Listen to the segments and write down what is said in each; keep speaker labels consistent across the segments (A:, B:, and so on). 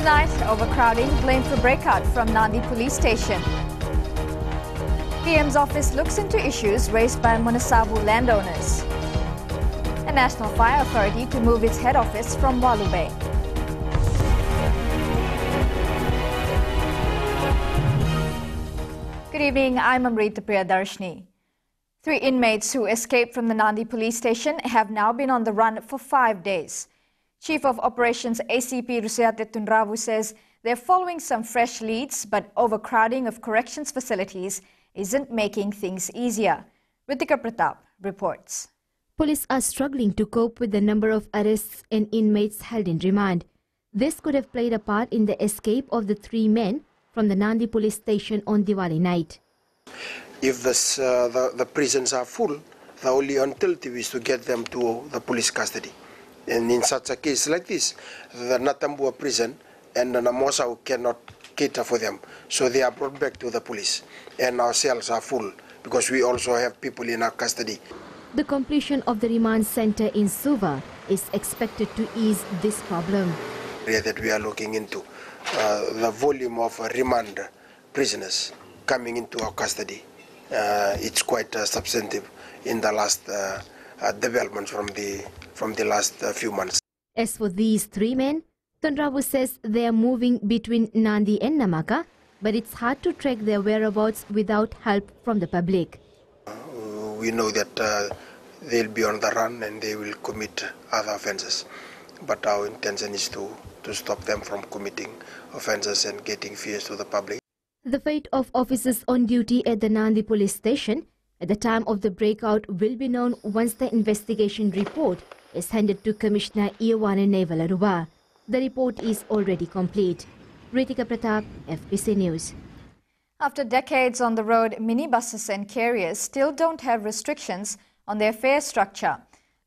A: Tonight, overcrowding blamed for breakout from Nandi police station. PM's office looks into issues raised by Munasabu landowners. A National Fire Authority to move its head office from Walu Bay. Good evening, I'm Amrita Priyadarshini. 3 inmates who escaped from the Nandi police station have now been on the run for 5 days. Chief of Operations ACP Rusiate Tunravu says they're following some fresh leads, but overcrowding of corrections facilities isn't making things easier. Ritika Pratap reports.
B: Police are struggling to cope with the number of arrests and inmates held in remand. This could have played a part in the escape of the 3 men from the Nandi police station on Diwali night.
C: If the prisons are full, the only alternative is to get them to the police custody. And in such a case like this, the Natambua prison and the Namosau cannot cater for them. So they are brought back to the police. And our cells are full because we also have people in our custody.
B: The completion of the remand center in Suva is expected to ease this problem.
C: That we are looking into the volume of remand prisoners coming into our custody. It's quite substantive in the last developments from the last few months.
B: As for these 3 men, Tunravu says they are moving between Nandi and Namaka, but it's hard to track their whereabouts without help from the public.
C: We know that they'll be on the run and they will commit other offences. But our intention is to stop them from committing offences and getting fears to the public.
B: The fate of officers on duty at the Nandi police station at the time of the breakout will be known once the investigation report is handed to Commissioner Iyawana Nevalaruba. The report is already complete. Ritika Pratap, FBC News.
A: After decades on the road, minibuses and carriers still don't have restrictions on their fare structure.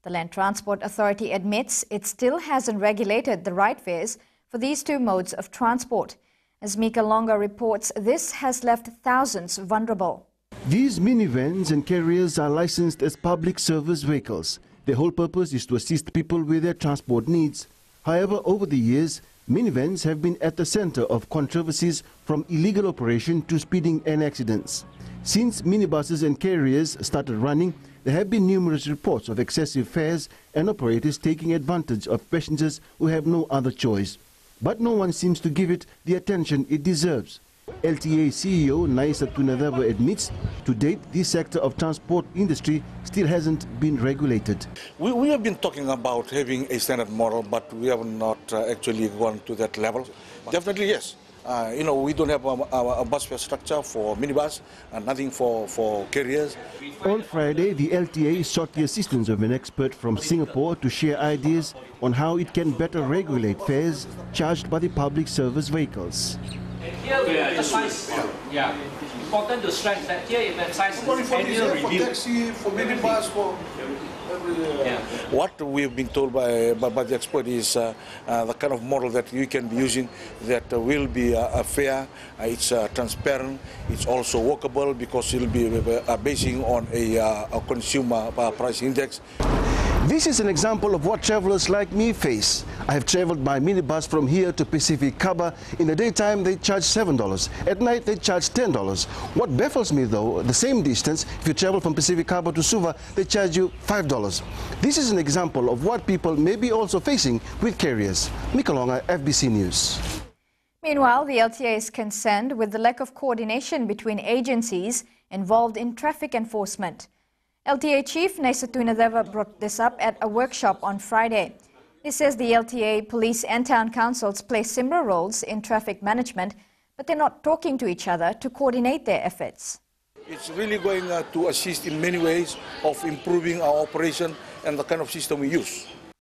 A: The Land Transport Authority admits it still hasn't regulated the right fares for these 2 modes of transport. As Mika Longa reports, this has left thousands vulnerable.
D: These minivans and carriers are licensed as public service vehicles. Their whole purpose is to assist people with their transport needs. However, over the years, minivans have been at the center of controversies from illegal operation to speeding and accidents. Since minibuses and carriers started running, there have been numerous reports of excessive fares and operators taking advantage of passengers who have no other choice. But no one seems to give it the attention it deserves. LTA CEO Naisa Tunadava admits to date this sector of transport industry still hasn't been regulated.
E: We have been talking about having a standard model, but we have not actually gone to that level. Definitely yes. We don't have a bus fare structure for minibus and nothing for carriers.
D: On Friday, the LTA sought the assistance of an expert from Singapore to share ideas on how it can better regulate fares charged by the public service vehicles.
F: Here we emphasize, important to stress that here it emphasizes annual review.
E: For taxi, for minibus, for What we have been told by the expert is the kind of model that you can be using that will be fair, it's transparent, it's also workable because it will be basing on a consumer price index.
D: This is an example of what travelers like me face. I have traveled by minibus from here to Pacific Kaba. In the daytime, they charge $7. At night, they charge $10. What baffles me, though, the same distance, if you travel from Pacific Kaba to Suva, they charge you $5. This is an example of what people may be also facing with carriers. Mika Longa, FBC News.
A: Meanwhile, the LTA is concerned with the lack of coordination between agencies involved in traffic enforcement. LTA Chief Naisa Tunadeva brought this up at a workshop on Friday. He says the LTA, police and town councils play similar roles in traffic management, but they're not talking to each other to coordinate their efforts.
E: It's really going to assist in many ways of improving our operation and the kind of system we use.